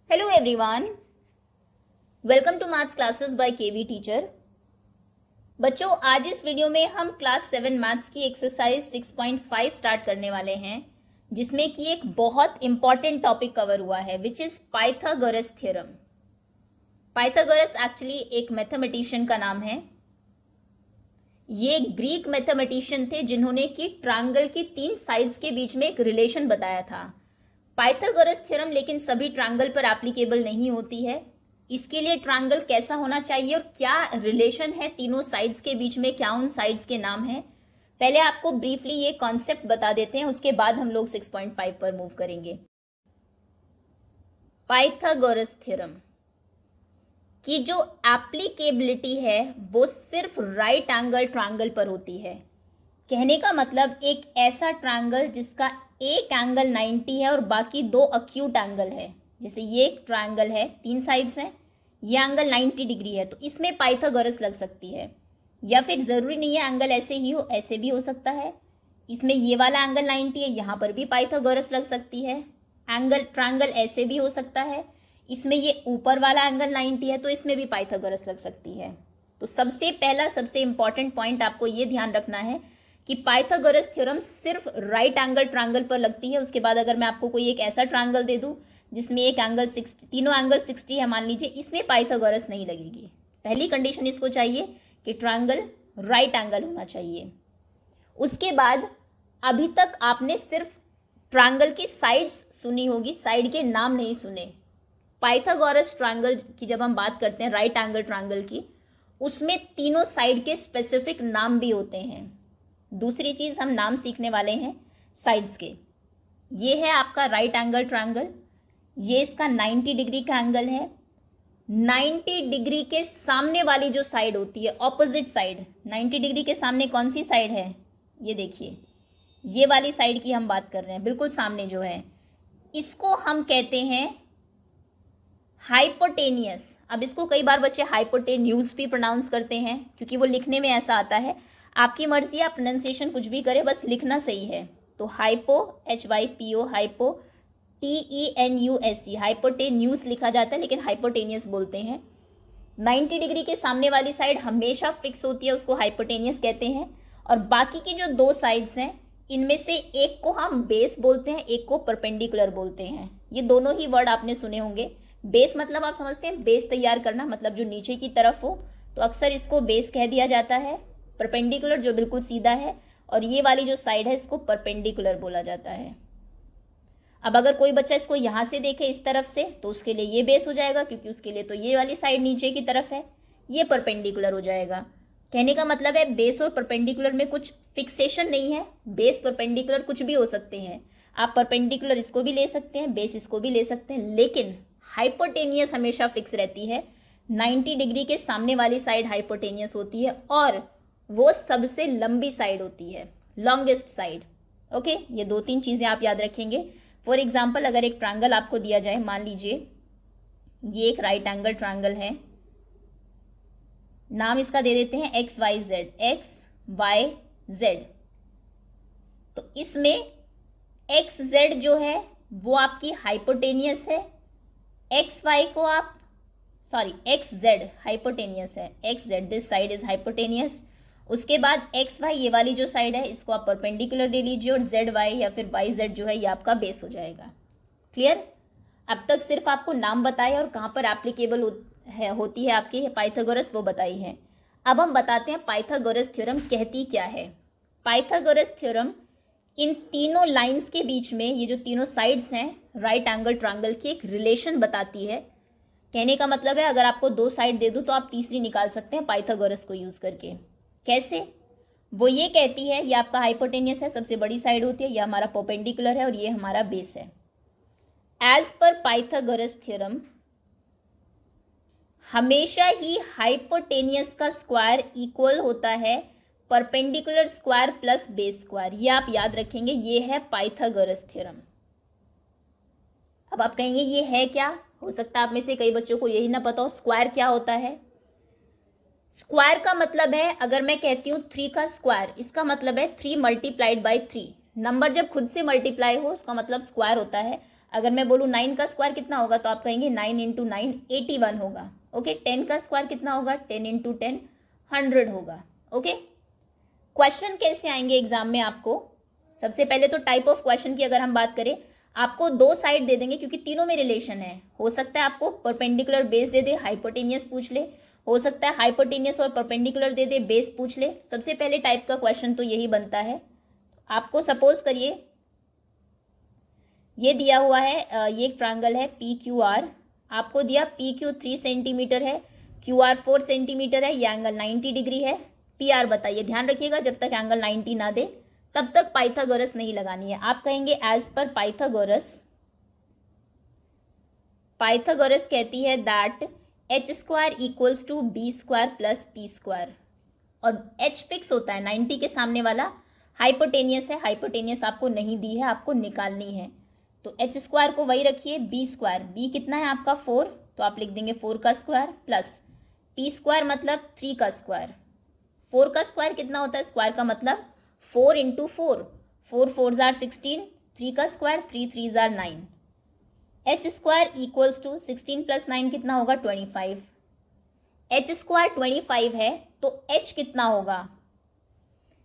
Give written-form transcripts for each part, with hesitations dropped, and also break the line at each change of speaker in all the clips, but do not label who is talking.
Hello everyone, welcome to maths classes by KV teacher. बच्चों, आज इस वीडियो में हम क्लास 7 मैथ्स की एक्सरसाइज 6.5 स्टार्ट करने वाले हैं, जिसमें कि एक बहुत इंपॉर्टेंट टॉपिक कवर हुआ है which is Pythagoras theorem. Pythagoras actually एक मैथमेटिशियन का नाम है। ये ग्रीक मैथमेटिशियन थे जिन्होंने कि ट्रायंगल की 3 साइड्स के बीच में एक रिलेशन बताया था। पाइथागोरस थ्योरम लेकिन सभी ट्रायंगल पर एप्लीकेबल नहीं होती है। इसके लिए ट्रायंगल कैसा होना चाहिए और क्या रिलेशन है तीनों साइड्स के बीच में, क्या उन साइड्स के नाम है, पहले आपको ब्रीफली ये कॉन्सेप्ट बता देते हैं, उसके बाद हम लोग 6.5 पर मूव करेंगे। पाइथागोरस थ्योरम की जो एप्लीकेबिलिटी है वो सिर्फ राइट एंगल ट्रायंगल पर होती है। कहने का मतलब एक ऐसा ट्रायंगल जिसका एक एंगल 90 है और बाकी 2 अक्यूट एंगल है। जैसे ये एक ट्रायंगल है, 3 साइड्स हैं, ये एंगल 90 डिग्री है, तो इसमें पाइथागोरस लग सकती है। या फिर ज़रूरी नहीं है एंगल ऐसे ही हो, ऐसे भी हो सकता है। इसमें ये वाला एंगल 90 है, यहाँ पर भी पाइथागोरस लग सकती है। एंगल ट्रायंगल ऐसे भी हो सकता है, इसमें ये ऊपर वाला एंगल 90 है तो इसमें भी पाइथागोरस लग सकती है। तो सबसे पहला सबसे इंपॉर्टेंट पॉइंट आपको ये ध्यान रखना है कि पाइथागोरस थ्योरम सिर्फ राइट एंगल ट्रायंगल पर लगती है। उसके बाद अगर मैं आपको कोई एक ऐसा ट्रायंगल दे दूं जिसमें एक एंगल 60, तीनों एंगल 60 है मान लीजिए, इसमें पाइथागोरस नहीं लगेगी। पहली कंडीशन इसको चाहिए कि ट्रायंगल राइट एंगल होना चाहिए। उसके बाद अभी तक आपने सिर्फ ट्रायंगल की साइड्स सुनी होगी, साइड के नाम नहीं सुने। पाइथागोरस ट्रायंगल की जब हम बात करते हैं राइट एंगल ट्रायंगल की, उसमें तीनों साइड के स्पेसिफिक नाम भी होते हैं। दूसरी चीज़ हम नाम सीखने वाले हैं साइड्स के। ये है आपका राइट एंगल ट्रायंगल, ये इसका 90 डिग्री का एंगल है। 90 डिग्री के सामने वाली जो साइड होती है, ऑपोजिट साइड, 90 डिग्री के सामने कौन सी साइड है, ये देखिए, ये वाली साइड की हम बात कर रहे हैं, बिल्कुल सामने जो है, इसको हम कहते हैं हाइपोटेनियस। अब इसको कई बार बच्चे हाइपोटेन्यूज भी प्रोनाउंस करते हैं क्योंकि वो लिखने में ऐसा आता है। आपकी मर्जी, आप प्रोनाउंसिएशन कुछ भी करें, बस लिखना सही है। तो hypo, HYPO, hypo, TENUS, hypotenuse लिखा जाता है लेकिन हाइपोटेनियस बोलते हैं। 90 डिग्री के सामने वाली साइड हमेशा फिक्स होती है, उसको हाइपोटेनियस कहते हैं। और बाकी की जो 2 साइड्स हैं, इनमें से एक को हम बेस बोलते हैं, एक को परपेंडिकुलर बोलते हैं। ये दोनों ही वर्ड आपने सुने होंगे। बेस मतलब आप समझते हैं बेस तैयार करना, मतलब जो नीचे की तरफ हो, तो अक्सर इसको बेस कह दिया जाता है। परपेंडिकुलर जो बिल्कुल सीधा है, और ये वाली जो साइड है इसको परपेंडिकुलर बोला जाता है। अब अगर कोई बच्चा इसको यहाँ से देखे इस तरफ से, तो उसके लिए ये बेस हो जाएगा, क्योंकि उसके लिए तो ये वाली साइड नीचे की तरफ है, ये परपेंडिकुलर हो जाएगा। कहने का मतलब है बेस और परपेंडिकुलर में कुछ फिक्सेशन नहीं है। बेस परपेंडिकुलर कुछ भी हो सकते हैं, आप परपेंडिकुलर इसको भी ले सकते हैं, बेस इसको भी ले सकते हैं, लेकिन हाइपोटेनियस हमेशा फिक्स रहती है। 90 डिग्री के सामने वाली साइड हाइपोटेनियस होती है और वो सबसे लंबी साइड होती है, लॉन्गेस्ट साइड। ओके, ये 2-3 चीज़ें आप याद रखेंगे। फॉर एग्जाम्पल, अगर एक ट्रायंगल आपको दिया जाए, मान लीजिए ये एक राइट एंगल ट्रायंगल है, नाम इसका दे देते हैं XYZ, XYZ। तो इसमें XZ जो है वो आपकी हाइपोटेनियस है, XY को आप XZ हाइपोटेनियस है, XZ this side is hypotenuse. उसके बाद XY ये वाली जो साइड है इसको आप परपेंडिकुलर ले लीजिए, और ZY या फिर YZ जो है ये आपका बेस हो जाएगा। क्लियर? अब तक सिर्फ आपको नाम बताए और कहाँ पर एप्लीकेबल होती है आपकी पाइथागोरस, वो बताई है। अब हम बताते हैं पाइथागोरस थ्योरम कहती क्या है। पाइथागोरस थ्योरम इन तीनों लाइंस के बीच में, ये जो तीनों साइड्स हैं राइट एंगल ट्रायंगल की, एक रिलेशन बताती है। कहने का मतलब है अगर आपको 2 साइड दे दूँ तो आप तीसरी निकाल सकते हैं पाइथागोरस को यूज़ करके। कैसे? वो ये कहती है ये आपका हाइपोटेनियस है, सबसे बड़ी साइड होती है, ये हमारा परपेंडिकुलर है और ये हमारा बेस है। एज पर पाइथागोरस थ्योरम हमेशा ही हाइपोटेनियस का स्क्वायर इक्वल होता है perpendicular square plus base square. ये आप याद रखेंगे, ये है पाइथागोरस थ्योरम। अब आप कहेंगे ये है क्या? हो सकता है आप में से कई बच्चों को यही ना पता हो स्क्वायर क्या होता है। स्क्वायर का मतलब है, अगर मैं कहती हूँ 3 का स्क्वायर, इसका मतलब है 3 मल्टीप्लाइड बाई 3। नंबर जब खुद से मल्टीप्लाई हो उसका मतलब स्क्वायर होता है। अगर मैं बोलूँ 9 का स्क्वायर कितना होगा तो आप कहेंगे 9 इंटू 9 81 होगा। ओके, 10 का स्क्वायर कितना होगा, 10 इंटू 10 100 होगा। ओके, क्वेश्चन कैसे आएंगे एग्जाम में आपको, सबसे पहले तो टाइप ऑफ क्वेश्चन की अगर हम बात करें, आपको दो साइड दे देंगे क्योंकि तीनों में रिलेशन है। हो सकता है आपको परपेंडिकुलर बेस दे दे, हाइपोटेनियस पूछ ले, हो सकता है हाइपोटेनियस और परपेंडिकुलर दे दे, बेस पूछ ले। सबसे पहले टाइप का क्वेश्चन तो यही बनता है। आपको सपोज करिए ये दिया हुआ है, ये एक ट्रायंगल है पी क्यू आर, आपको दिया पी क्यू 3 सेंटीमीटर है, क्यू आर 4 सेंटीमीटर है, ये एंगल 90 डिग्री है। पी आर बताइए, ध्यान रखिएगा जब तक एंगल 90 ना दे तब तक पाइथागोरस नहीं लगानी है। आप कहेंगे एज पर पाइथागोरस कहती है that h square equals to B square plus P square, और एच फिक्स होता है 90 के सामने वाला, हाइपोटेनियस है, हाइपोटेनियस आपको नहीं दी है, आपको निकालनी है। तो एच स्क्वायर को वही रखिए, बी स्क्वायर, बी कितना है आपका 4, तो आप लिख देंगे 4 का स्क्वायर प्लस पी स्क्वायर मतलब 3 का स्क्वायर। 4 का स्क्वायर कितना होता है, स्क्वायर का मतलब 4 इंटू 4, 4 4 जार 16, 3 का स्क्वायर 3 3 जार 9, h square equals to 16 plus 9 कितना होगा 25। एच स्क्वायर 25 है तो एच कितना होगा,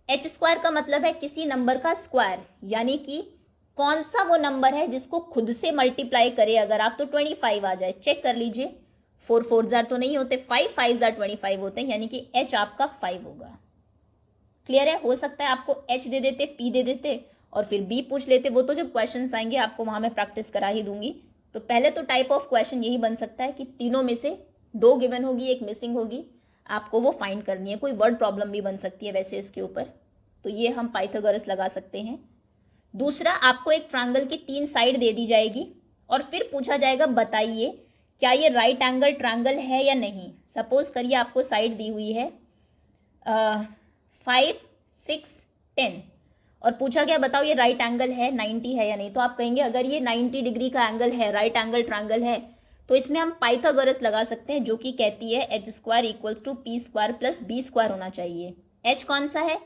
एच स्क्वायर का मतलब है किसी नंबर का स्क्वायर, यानी कि कौन सा वो नंबर है जिसको खुद से मल्टीप्लाई करे अगर आप तो 25 आ जाए। चेक कर लीजिए, 4 4 जार तो नहीं होते, 5 5 जार 25 होते हैं, यानी कि एच आपका 5 होगा। क्लियर है। हो सकता है आपको एच दे देते, पी दे देते और फिर बी पूछ लेते, वो तो जब क्वेश्चंस आएंगे आपको वहाँ मैं प्रैक्टिस करा ही दूंगी। तो पहले तो टाइप ऑफ क्वेश्चन यही बन सकता है कि तीनों में से 2 गिवन होगी, 1 मिसिंग होगी, आपको वो फाइंड करनी है। कोई वर्ड प्रॉब्लम भी बन सकती है वैसे इसके ऊपर, तो ये हम पाइथागोरस लगा सकते हैं। दूसरा, आपको एक ट्रायंगल की 3 साइड दे दी जाएगी और फिर पूछा जाएगा बताइए क्या ये राइट एंगल ट्रायंगल है या नहीं। सपोज करिए आपको साइड दी हुई है 5 6 10 और पूछा गया बताओ ये राइट एंगल है, 90 है या नहीं। तो आप कहेंगे अगर ये 90 डिग्री का एंगल है, राइट एंगल ट्रायंगल है, तो इसमें हम पाइथागोरस लगा सकते हैं, जो कि कहती है H square equals to P square plus B square होना चाहिए। एच कौन सा है,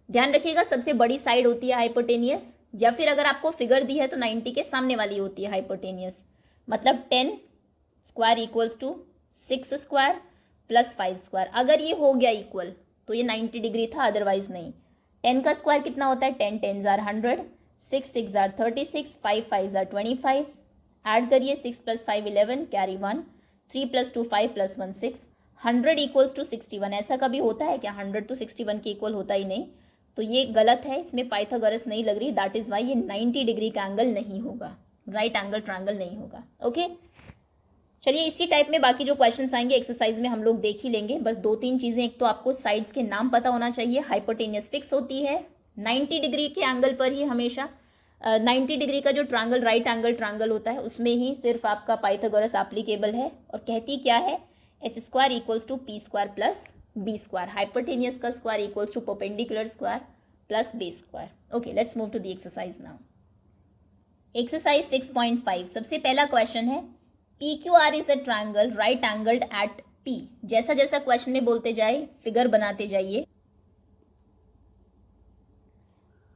ध्यान रखिएगा सबसे बड़ी साइड होती है हाइपोटेनियस, या फिर अगर आपको फिगर दी है तो 90 के सामने वाली होती है हाइपोटेनियस। मतलब 10 square equals to 6 square plus 5 square. अगर ये हो गया इक्वल तो ये 90 डिग्री था, अदरवाइज नहीं। 10 का स्क्वायर कितना होता है, 10 10 जार 100, 6 6 जार 36, 5 5 जार 25। ऐड करिए 6 plus 5 11, carry 1, 3 plus 2 5 plus 1 6, 100 equals to 61। ऐसा कभी होता है क्या, 100 तो 61 के इक्वल होता ही नहीं, तो ये गलत है, इसमें पाइथागोरस नहीं लग रही। दैट इज वाई ये 90 डिग्री का एंगल नहीं होगा, राइट एंगल ट्रायंगल नहीं होगा। ओके, चलिए इसी टाइप में बाकी जो क्वेश्चंस आएंगे एक्सरसाइज में हम लोग देख ही लेंगे। बस 2-3 चीज़ें, एक तो आपको साइड्स के नाम पता होना चाहिए, हाइपोटेनियस फिक्स होती है 90 डिग्री के एंगल पर ही हमेशा। 90 डिग्री का जो ट्रायंगल राइट एंगल ट्रायंगल होता है उसमें ही सिर्फ आपका पाइथागोरस एप्लीकेबल है, और कहती क्या है, H square equals to P square plus B square, hypotenuse का square equals to perpendicular square plus base square. Okay, let's move to the exercise now. Exercise 6.5, सबसे पहला क्वेश्चन है P Q R is a triangle right angled at P. जैसा जैसा question में बोलते जाए figure बनाते जाइए।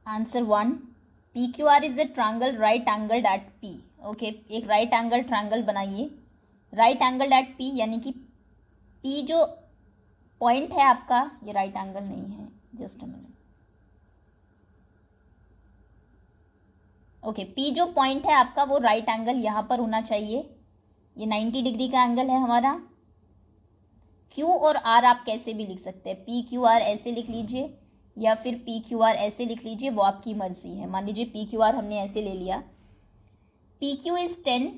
Answer 1, P Q R is a triangle right angled at P. Okay, एक राइट एंगल ट्रायंगल बनाइए, राइट एंगल्ड एट पी, यानी कि पी जो पॉइंट है आपका, ये राइट एंगल नहीं है, just a minute. Okay, P जो पॉइंट है आपका वो राइट एंगल यहाँ पर होना चाहिए, ये 90 डिग्री का एंगल है हमारा। क्यू और आर आप कैसे भी लिख सकते हैं, पी क्यू आर ऐसे लिख लीजिए या फिर पी क्यू आर ऐसे लिख लीजिए, वो आपकी मर्जी है। मान लीजिए पी क्यू आर हमने ऐसे ले लिया, पी क्यू इज़ 10,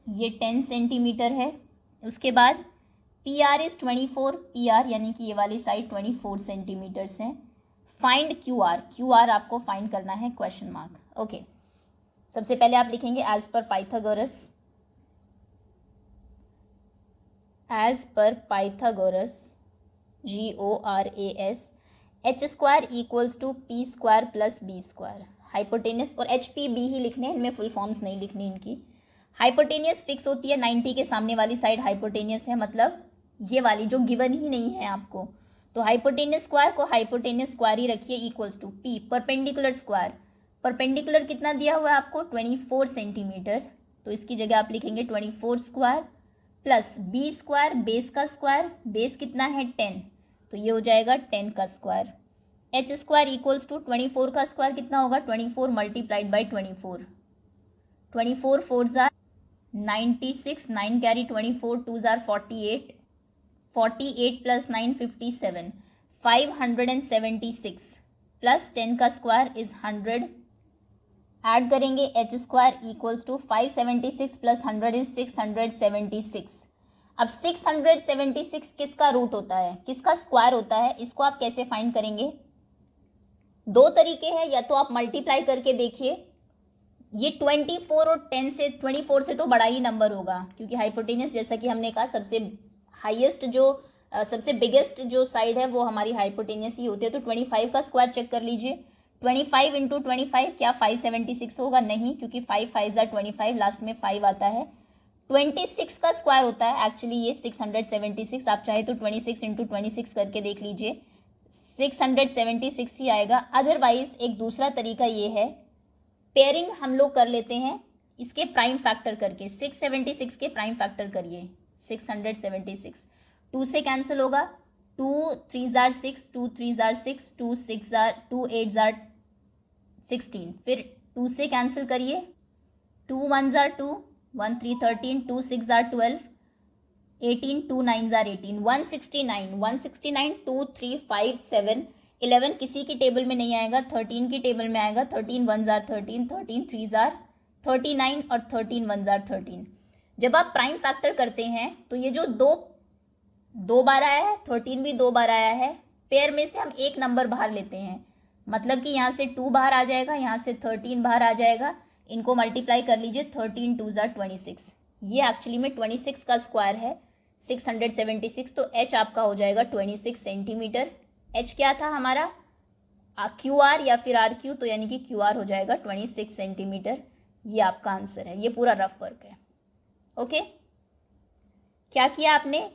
ये 10 सेंटीमीटर है। उसके बाद P R is 24, P R यानी कि ये वाली साइड 24 सेंटीमीटर्स है। Find Q R, Q R आपको फाइंड करना है, क्वेश्चन मार्क। ओके, सबसे पहले आप लिखेंगे एज पर पाइथागोरस, एज पर Pythagoras GORAS, h square equals to P square plus B square. Hypotenuse और एच पी बी ही लिखने हैं, इनमें फुल फॉर्म्स नहीं लिखनी इनकी। हाइपोटेनियस फिक्स होती है 90 के सामने वाली साइड हाइपोटेनियस है, मतलब ये वाली जो गिवन ही नहीं है आपको, तो हाइपोटेनियस स्क्वायर को हाइपोटेनियस स्क्वायर ही रखिए, equals to P perpendicular square, perpendicular कितना दिया हुआ है आपको 24 सेंटीमीटर, तो इसकी जगह आप लिखेंगे 24 square plus B square, base का स्क्वायर, बेस कितना है 10, तो ये हो जाएगा 10 का square. H square equals to 24 का स्क्वायर कितना होगा 24 मल्टीप्लाइड बाई 24, 24 4 जार 96, 9 कैरी 24 2 जार 48, 48 प्लस 9 57, 576 प्लस 10 का स्क्वायर इज 100, ऐड करेंगे h square equals to 576 plus 100 is 676। अब 676 किसका रूट होता है, किसका स्क्वायर होता है, इसको आप कैसे फाइंड करेंगे? दो तरीके हैं, या तो आप मल्टीप्लाई करके देखिए, ये 24 और 10 से 24 से तो बड़ा ही नंबर होगा, क्योंकि हाइपोटेनस जैसा कि हमने कहा सबसे हाईएस्ट जो सबसे बिगेस्ट जो साइड है वो हमारी हाइपोटेनस ही होती है। तो 25 का स्क्वायर चेक कर लीजिए, 25 इंटू 25 क्या 576 होगा? नहीं, क्योंकि 5 5 जार 25, लास्ट में 5 आता है। 26 का स्क्वायर होता है एक्चुअली ये 676, आप चाहे तो 26 इंटू 26 करके देख लीजिए, 676 ही आएगा। अदरवाइज एक दूसरा तरीका ये है, पेयरिंग हम लोग कर लेते हैं इसके प्राइम फैक्टर करके, 676 के प्राइम फैक्टर करिए, 676 2 से कैंसिल होगा, 2 3 जार 6, 2 3 जार 6, 2 6 जार 2 8 जार 16, फिर 2 से कैंसिल करिए, 2 1 जार 2, 1 3 13, 2 6 जार 12, 18 2 9 जार 18, 169 2 3 5 7 11 किसी की टेबल में नहीं आएगा, 13 की टेबल में आएगा, 13 1 जार 13, 13 3 जार 39 और 13 1 जार 13। जब आप प्राइम फैक्टर करते हैं तो ये जो दो बार आया है, 13 भी 2 बार आया है, पेयर में से हम एक नंबर बाहर लेते हैं, मतलब कि यहाँ से 2 बाहर आ जाएगा, यहाँ से 13 बाहर आ जाएगा, इनको मल्टीप्लाई कर लीजिए, 13 2 जार 26, ये एक्चुअली में 26 का स्क्वायर है 676, तो एच आपका हो जाएगा 26 सेंटीमीटर। एच क्या था हमारा क्यू आर या फिर आर क्यू, तो यानी कि क्यू आर हो जाएगा 26 सेंटीमीटर, ये आपका आंसर है। ये पूरा रफ वर्क है। ओके, क्या किया आपने,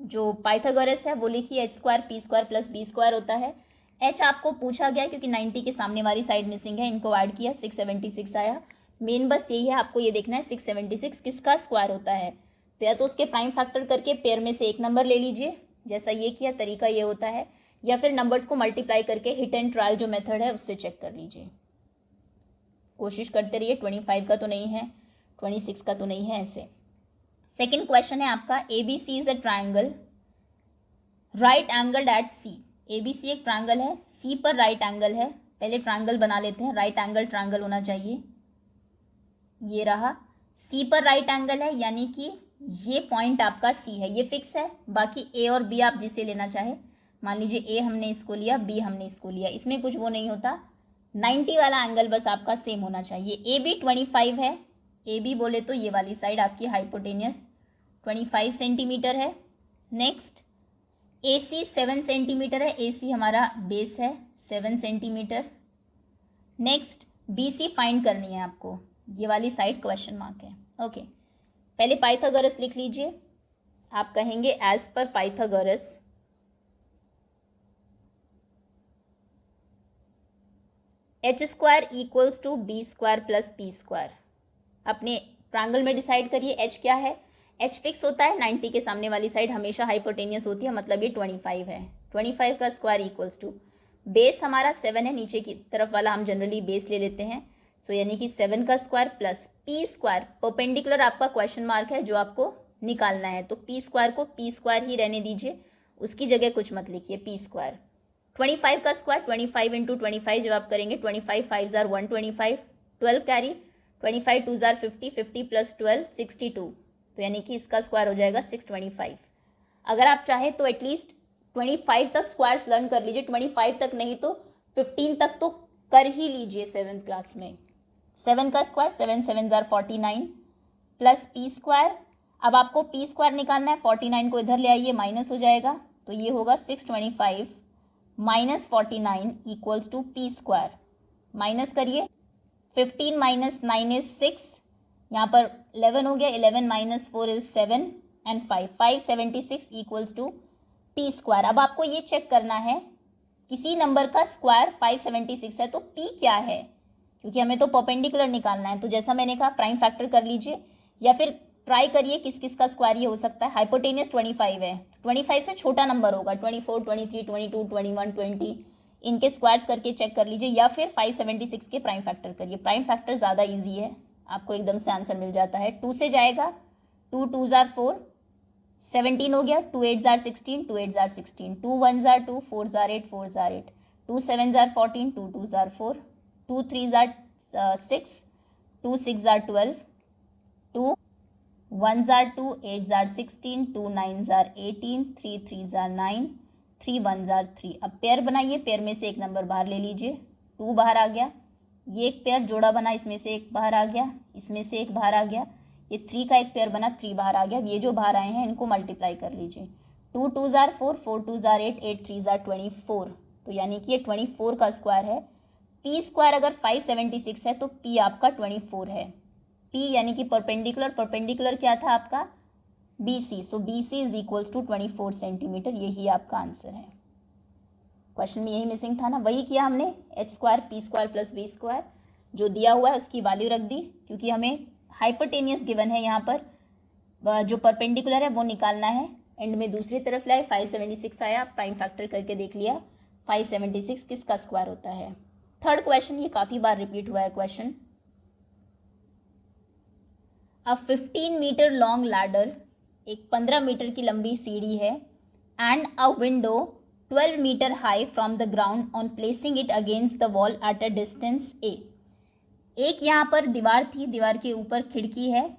जो पाइथागोरस है वो लिखी, h square P square plus B square होता है। एच आपको पूछा गया क्योंकि 90 के सामने वाली साइड मिसिंग है, इनको ऐड किया 676 आया। मेन बस यही है, आपको ये देखना है 676 किसका स्क्वायर होता है, तो या तो उसके प्राइम फैक्टर करके पेयर में से एक नंबर ले लीजिए, जैसा ये किया, तरीका ये होता है, या फिर नंबर्स को मल्टीप्लाई करके हिट एंड ट्रायल जो मेथड है उससे चेक कर लीजिए। कोशिश करते रहिए, 25 का तो नहीं है, 26 का तो नहीं है, ऐसे। सेकेंड क्वेश्चन है आपका, ABC is a triangle right angled eight C। ABC एक ट्राइंगल है, C पर राइट एंगल है। पहले ट्राइंगल बना लेते हैं, राइट एंगल ट्राइंगल होना चाहिए, ये रहा। C पर राइट एंगल है, यानी कि ये पॉइंट आपका C है, ये फिक्स है। बाकी A और B आप जिसे लेना चाहे, मान लीजिए A हमने इसको लिया, B हमने इसको लिया, इसमें कुछ वो नहीं होता, 90 वाला एंगल बस आपका सेम होना चाहिए। AB 25 है, AB बोले तो ये वाली साइड आपकी हाइपोटेनियस 25 सेंटीमीटर है। नेक्स्ट AC 7 सेंटीमीटर है, AC हमारा बेस है 7 सेंटीमीटर। नेक्स्ट BC फाइंड करनी है आपको, ये वाली साइड क्वेश्चन मार्क है। ओके, पहले पाइथागोरस लिख लीजिए, आप कहेंगे एज पर Pythagoras H square equals to B square plus P square. अपने ट्रायंगल में डिसाइड करिए एच क्या है। एच फिक्स होता है, 90 के सामने वाली साइड हमेशा हाइपोटेनियस होती है, मतलब ये 25 है। 25 का स्क्वायर इक्वल्स टू बेस हमारा 7 है, नीचे की तरफ वाला हम जनरली बेस ले लेते हैं, सो यानी कि 7 का square plus P square, perpendicular आपका क्वेश्चन मार्क है जो आपको निकालना है, तो पी स्क्वायर को पी स्क्वायर ही रहने दीजिए, उसकी जगह कुछ मत लिखिए, पी स्क्वायर। 25 का स्क्वायर 25 इंटू 25 जब आप करेंगे, 25 5 जार 125, 12 कैरी, 25 2 जार 50, 50 प्लस 12 62, तो यानी कि इसका स्क्वायर हो जाएगा 625। अगर आप चाहें तो एटलीस्ट 25 तक स्क्वायर्स लर्न कर लीजिए, 25 तक नहीं तो 15 तक तो कर ही लीजिए 7th क्लास में। 7 का square 7 7 jar 49 plus P square. अब आपको पी स्क्वायर निकालना है, 49 को इधर ले आइए, माइनस हो जाएगा, तो ये होगा 625 minus 49 equals to P square. Minus करिए, 15 माइनस 9 इज 6, यहाँ पर 11 हो गया, 11 minus 4 is 7 and 5, 576 equals to P square. अब आपको ये चेक करना है, किसी नंबर का स्क्वायर 576 है तो पी क्या है, क्योंकि हमें तो परपेंडिकुलर निकालना है। तो जैसा मैंने कहा प्राइम फैक्टर कर लीजिए, या फिर ट्राई करिए किस किस का स्क्वायर ये हो सकता है। हाइपोटेनियस 25 है, 25 से छोटा नंबर होगा, 24, 23, 22, 21, 20, इनके स्क्वायर्स करके चेक कर लीजिए, या फिर 576 के प्राइम फैक्टर करिए। प्राइम फैक्टर ज़्यादा ईजी है, आपको एकदम से आंसर मिल जाता है। 2 से जाएगा, 2 2s are 4, 17 हो गया, 2 8s are 16, 2 8s are 16, 2 1s are 2, 4s are 8, 4s are 8, 2 7s are 14, 2 2s are 4, 2 3s are 6, 2 6s are 12, 2 1s are 2, 8s are 16, 2 9s are 18, 3 3s are 9, 3 1s are 3। अब pair बनाइए, pair में से एक number बाहर ले लीजिए, 2 बाहर आ गया, ये एक पेयर जोड़ा बना, इसमें से एक बाहर आ गया, इसमें से एक बाहर आ गया, ये 3 का एक पेयर बना, 3 बाहर आ गया। ये जो बाहर आए हैं इनको मल्टीप्लाई कर लीजिए, 2 2s are 4, 4 2s are 8, 8 3s are 24। तो यानी कि ये 24 का स्क्वायर है। पी स्क्वायर अगर 576 है तो पी आपका 24 है। पी यानी कि परपेंडिकुलर, परपेंडिकुलर क्या था आपका b c, so b c is equals to 24 centimetre. यही आपका आंसर है। क्वेश्चन में यही मिसिंग था ना, वही किया हमने, h square P square plus B square जो दिया हुआ है उसकी वैल्यू रख दी, क्योंकि हमें हाइपोटेनियस गिवन है, यहाँ पर जो परपेंडिकुलर है वो निकालना है। एंड में दूसरी तरफ लाए, 576 आया, प्राइम फैक्टर करके देख लिया 576 किसका स्क्वायर होता है। थर्ड क्वेश्चन, ये काफ़ी बार रिपीट हुआ है question. A 15 metre long ladder, एक 15 मीटर की लंबी सीढ़ी है, and a window 12 metre high from the ground on placing it against the wall at a distance a. एक यहाँ पर दीवार थी, दीवार के ऊपर खिड़की है,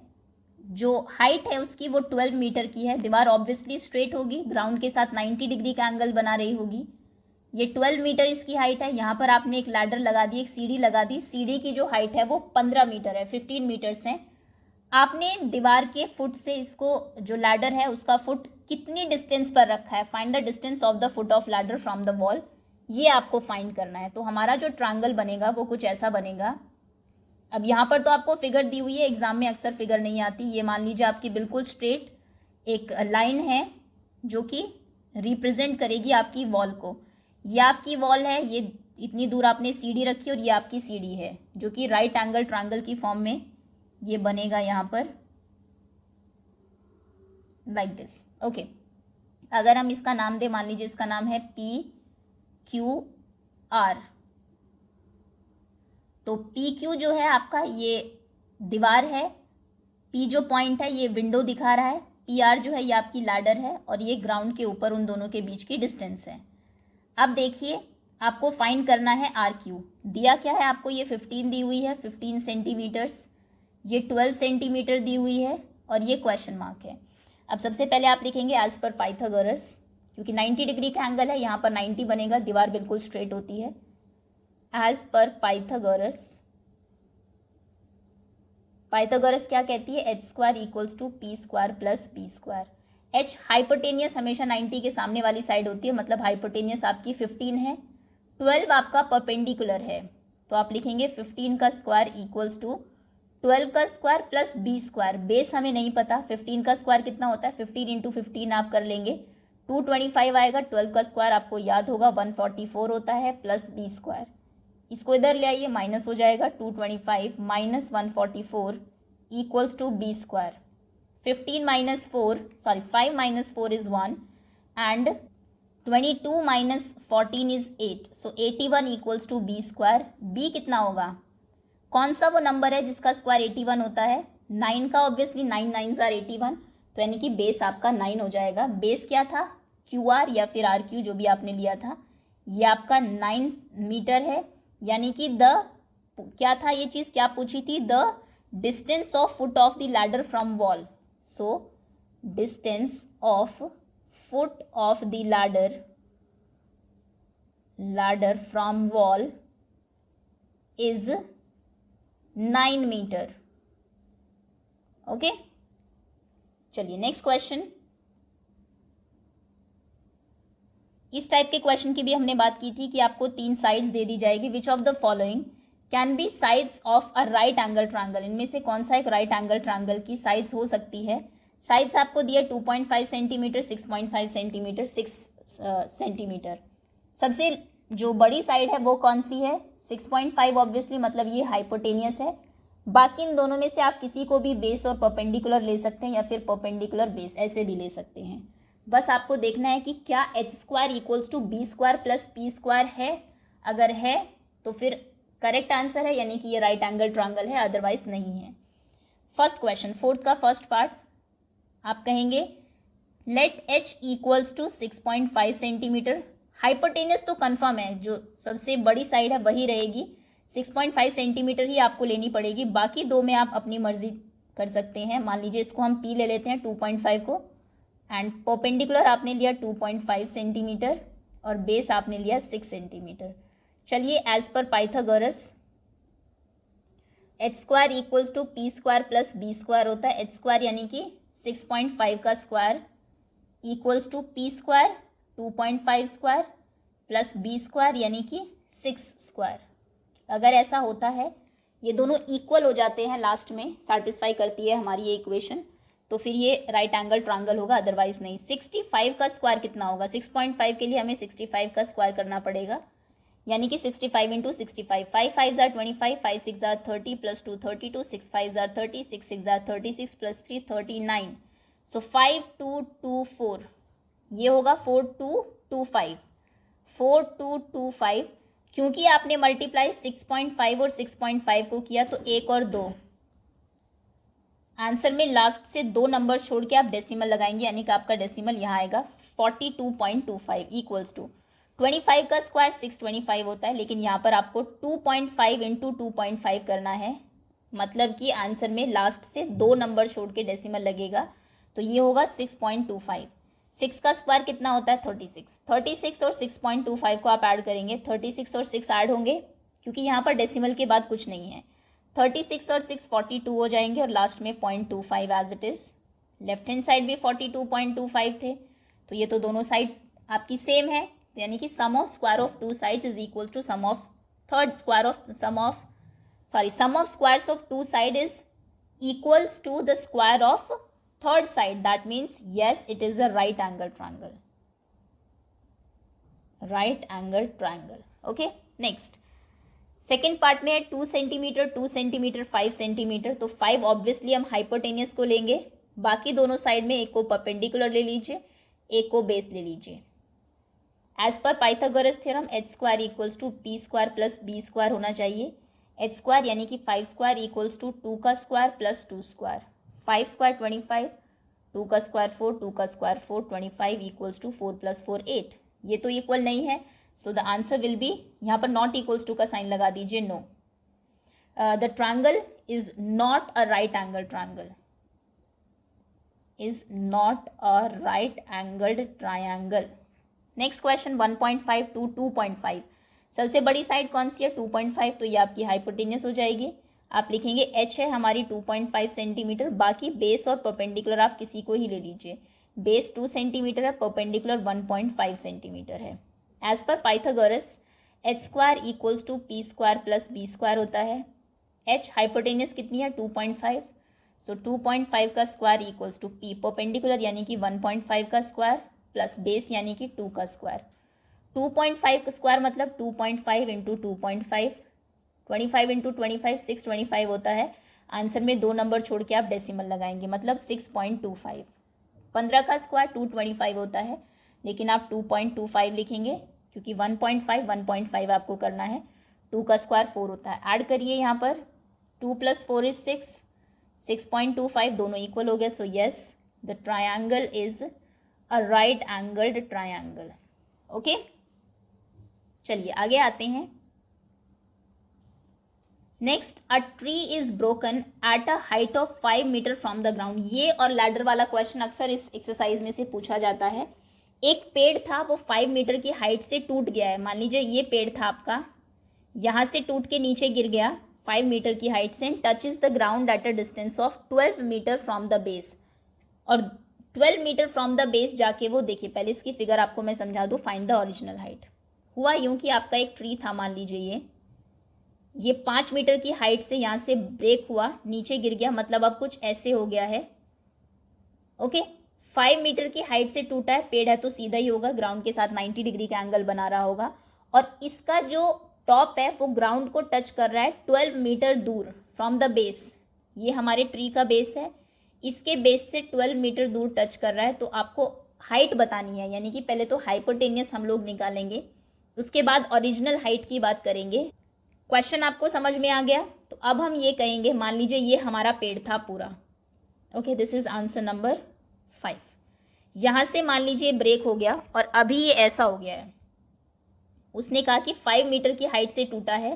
जो हाइट है उसकी वो 12 मीटर की है। दीवार ऑब्वियसली स्ट्रेट होगी, ग्राउंड के साथ 90 डिग्री का एंगल बना रही होगी। ये 12 मीटर इसकी हाइट है। यहाँ पर आपने एक लैडर लगा दी, एक सीढ़ी लगा दी, सीढ़ी की जो हाइट है वो 15 मीटर है, 15 मीटर्स है। आपने दीवार के फुट से इसको, जो लैडर है उसका फुट कितनी डिस्टेंस पर रखा है, find the distance of the foot of ladder from the wall, ये आपको फाइंड करना है। तो हमारा जो ट्रायंगल बनेगा वो कुछ ऐसा बनेगा। अब यहाँ पर तो आपको फिगर दी हुई है, एग्जाम में अक्सर फिगर नहीं आती। ये मान लीजिए आपकी बिल्कुल स्ट्रेट एक लाइन है जो कि रिप्रेजेंट करेगी आपकी वॉल को। ये आपकी वॉल है, ये इतनी दूर आपने सीढ़ी रखी और ये आपकी सीढ़ी है, जो कि राइट एंगल ट्रायंगल की फॉर्म में ये बनेगा यहाँ पर लाइक दिस। ओके, अगर हम इसका नाम दे, मान लीजिए इसका नाम है पी क्यू आर। तो पी क्यू जो है आपका ये दीवार है, पी जो पॉइंट है ये विंडो दिखा रहा है, पी आर जो है ये आपकी लैडर है, और ये ग्राउंड के ऊपर उन दोनों के बीच की डिस्टेंस है। अब देखिए आपको फाइंड करना है आर क्यू। दिया क्या है आपको, ये 15 दी हुई है, 15 सेंटीमीटर्स, ये 12 सेंटीमीटर दी हुई है, और ये क्वेश्चन मार्क है। अब सबसे पहले आप लिखेंगे एज पर पाइथागोरस, क्योंकि 90 डिग्री का एंगल है, यहाँ पर 90 बनेगा, दीवार बिल्कुल स्ट्रेट होती है। एज पर पाइथागोरस, पाइथागोरस क्या कहती है, H square equals to P square plus B square. H hypotenuse हमेशा 90 के सामने वाली साइड होती है, मतलब हाइपोटेनियस आपकी 15 है, 12 आपका परपेंडिकुलर है, तो आप लिखेंगे 15 का स्क्वायर इक्वल्स टू 12 का square plus B square. Base हमें नहीं पता, 15 का स्क्वायर कितना होता है, 15 इंटू 15 आप कर लेंगे, 225 आएगा। 12 का स्क्वायर आपको याद होगा 144 होता है, प्लस बी स्क्वायर। इसको इधर ले आइए, माइनस हो जाएगा, 225 minus 144 equals to B square. 15 minus 4, sorry 5 minus 4 is 1, and 22 minus 14 is 8, so 81 equals to B square. B कितना होगा, कौन सा वो नंबर है जिसका स्क्वायर 81 होता है, 9 का, ऑब्वियसली 9 9s are 81, तो यानी कि बेस आपका 9 हो जाएगा। बेस क्या था, क्यू आर या फिर आर क्यू जो भी आपने लिया था, ये आपका 9 मीटर है, यानी कि द क्या था, ये चीज़ क्या पूछी थी, the distance of foot of the ladder from wall. So distance of foot of the ladder from wall is 9 metre. Okay, चलिए नेक्स्ट क्वेश्चन। इस टाइप के क्वेश्चन की भी हमने बात की थी कि आपको 3 साइड्स दे दी जाएगी। Which of the following can be sides of a right angle triangle, इनमें से कौन सा एक राइट एंगल ट्रायंगल की साइड्स हो सकती है। साइड्स आपको दिया 2.5 सेंटीमीटर, 6.5 सेंटीमीटर, 6 सेंटीमीटर। सबसे जो बड़ी साइड है वो कौन सी है, 6.5 ऑब्वियसली मतलब ये हाइपोटेनियस है। बाकी इन दोनों में से आप किसी को भी बेस और परपेंडिकुलर ले सकते हैं या फिर परपेंडिकुलर बेस ऐसे भी ले सकते हैं। बस आपको देखना है कि क्या h square equals to B square plus P square है। अगर है तो फिर करेक्ट आंसर है, यानी कि ये राइट एंगल ट्रायंगल है, अदरवाइज नहीं है। फर्स्ट क्वेश्चन, फोर्थ का फर्स्ट पार्ट, आप कहेंगे let h equals to 6.5 centimetre. Hypotenuse तो कंफर्म है, जो सबसे बड़ी साइड है वही रहेगी, 6.5 सेंटीमीटर ही आपको लेनी पड़ेगी। बाकी दो में आप अपनी मर्जी कर सकते हैं। मान लीजिए इसको हम p ले लेते हैं 2.5 को, एंड परपेंडिकुलर आपने लिया 2.5 सेंटीमीटर और बेस आपने लिया 6 सेंटीमीटर। चलिए एज पर Pythagoras H square equals to P square plus B square होता है। एच स्क्वायर यानी कि 6.5 का square equals to P square 2.5 square plus B square यानी कि 6 स्क्वायर। अगर ऐसा होता है, ये दोनों इक्वल हो जाते हैं, लास्ट में सेटिस्फाई करती है हमारी ये इक्वेशन, तो फिर ये राइट एंगल ट्रायंगल होगा, अदरवाइज नहीं। 65 का स्क्वायर कितना होगा? 6.5 के लिए हमें 65 का स्क्वायर करना पड़ेगा, यानी कि 65 into 65, 5 5 jar 25, 5 6 jar 30 plus 2 32, 6 5 jar 30, 6 6 jar 36 plus 3 39। सो 5224 ये होगा 4225, 4225। क्योंकि आपने मल्टीप्लाई 6.5 और 6.5 को किया तो एक और दो, आंसर में लास्ट से दो नंबर छोड़ के आप डेसिमल लगाएंगे, यानी कि आपका डेसिमल यहाँ आएगा 42.25 इक्वल्स टू 25 का स्क्वायर 625 होता है, लेकिन यहाँ पर आपको 2.5 इंटू 2.5 करना है, मतलब कि आंसर में लास्ट से दो नंबर छोड़ के डेसिमल लगेगा, तो ये होगा 6.25। 6 का स्क्वायर कितना होता है? 36। 36 और 6.25 को आप ऐड करेंगे, 36 और 6 ऐड होंगे क्योंकि यहाँ पर डेसिमल के बाद कुछ नहीं है। 36 और 6 42 हो जाएंगे और लास्ट में 0.25 as it is. Left hand side भी 42.25 थे, तो ये तो दोनों साइड आपकी सेम है, तो यानी कि sum of square of two sides is equal to sum of squares of two side is equals to the square of third side. That means yes, it is a right angle triangle. Right angle triangle. Okay, next second part में है 2 centimetre 2 centimetre 5 centimetre. तो 5 obviously हम hypotenuse को लेंगे, बाकी दोनों side में एक को परपेंडिकुलर ले लीजिए, एक को बेस ले लीजिए। एज पर Pythagoras theorem h square equals to P square plus B square होना चाहिए। एच स्क्वायर यानी कि 5 स्क्वायर इक्वल्स टू 2 का स्क्वायर प्लस 2 स्क्वायर, 5 स्क्वायर 25, 2 का स्क्वायर 4, 2 का स्क्वायर 4, 25 इक्वल्स टू 4 प्लस 4 8। ये तो इक्वल नहीं है, so the answer will be, यहाँ पर नॉट इक्वल्स टू का साइन लगा दीजिए, no. The triangle is not a right angle triangle, is not a right angled triangle. Next question 1.5 to 2.5। सबसे बड़ी साइड कौन सी है? 2.5, तो ये आपकी हाइपोटेनियस हो जाएगी। आप लिखेंगे h है हमारी 2.5 सेंटीमीटर, बाकी बेस और परपेंडिकुलर आप किसी को ही ले लीजिए। बेस 2 सेंटीमीटर है, परपेंडिकुलर 1.5 सेंटीमीटर है। एज पर Pythagoras H square equals to P square plus B square होता है। h हाइपोटेनियस कितनी है? 2.5, सो 2.5 का square equals to p perpendicular यानी कि 1.5 का स्क्वायर प्लस बेस यानी कि 2 का स्क्वायर। 2.5 का स्क्वायर मतलब 2.5 इंटू 2.5, 25 इंटू 25 625 होता है। आंसर में दो नंबर छोड़ के आप डेसिमल लगाएंगे, मतलब 6.25। 15 का स्क्वायर 225 होता है, लेकिन आप 2.25 लिखेंगे क्योंकि 1.5 आपको करना है। 2 का स्क्वायर 4 होता है, ऐड करिए यहाँ पर 2 प्लस 4 इज 6, 6.25 दोनों इक्वल हो गए। So yes, the triangle is a right angled triangle. Okay, चलिए आगे आते हैं। Next, a tree is broken at a height of 5 metre from the ground. ये और लैडर वाला क्वेश्चन अक्सर इस एक्सरसाइज में से पूछा जाता है। एक पेड़ था, वो 5 मीटर की हाइट से टूट गया है। मान लीजिए ये पेड़ था आपका, यहाँ से टूट के नीचे गिर गया 5 मीटर की हाइट से, touches the ground at a distance of 12 metre from the base. और 12 मीटर फ्रॉम द बेस जाके वो, देखिए पहले इसकी फिगर आपको मैं समझा दूँ, फाइंड द ओरिजिनल हाइट। हुआ यूँ कि आपका एक ट्री था, मान लीजिए ये 5 मीटर की हाइट से यहाँ से ब्रेक हुआ, नीचे गिर गया, मतलब अब कुछ ऐसे हो गया है। ओके, 5 मीटर की हाइट से टूटा है, पेड़ है तो सीधा ही होगा, ग्राउंड के साथ 90 डिग्री का एंगल बना रहा होगा। और इसका जो टॉप है वो ग्राउंड को टच कर रहा है 12 मीटर दूर फ्रॉम द बेस। ये हमारे ट्री का बेस है, इसके बेस से 12 मीटर दूर टच कर रहा है। तो आपको हाइट बतानी है, यानी कि पहले तो हाइपोटेनियस हम लोग निकालेंगे, उसके बाद ओरिजिनल हाइट की बात करेंगे। क्वेश्चन आपको समझ में आ गया? तो अब हम ये कहेंगे, मान लीजिए ये हमारा पेड़ था पूरा। Okay, this is answer number 5। यहाँ से मान लीजिए ब्रेक हो गया और अभी ये ऐसा हो गया है। उसने कहा कि 5 मीटर की हाइट से टूटा है।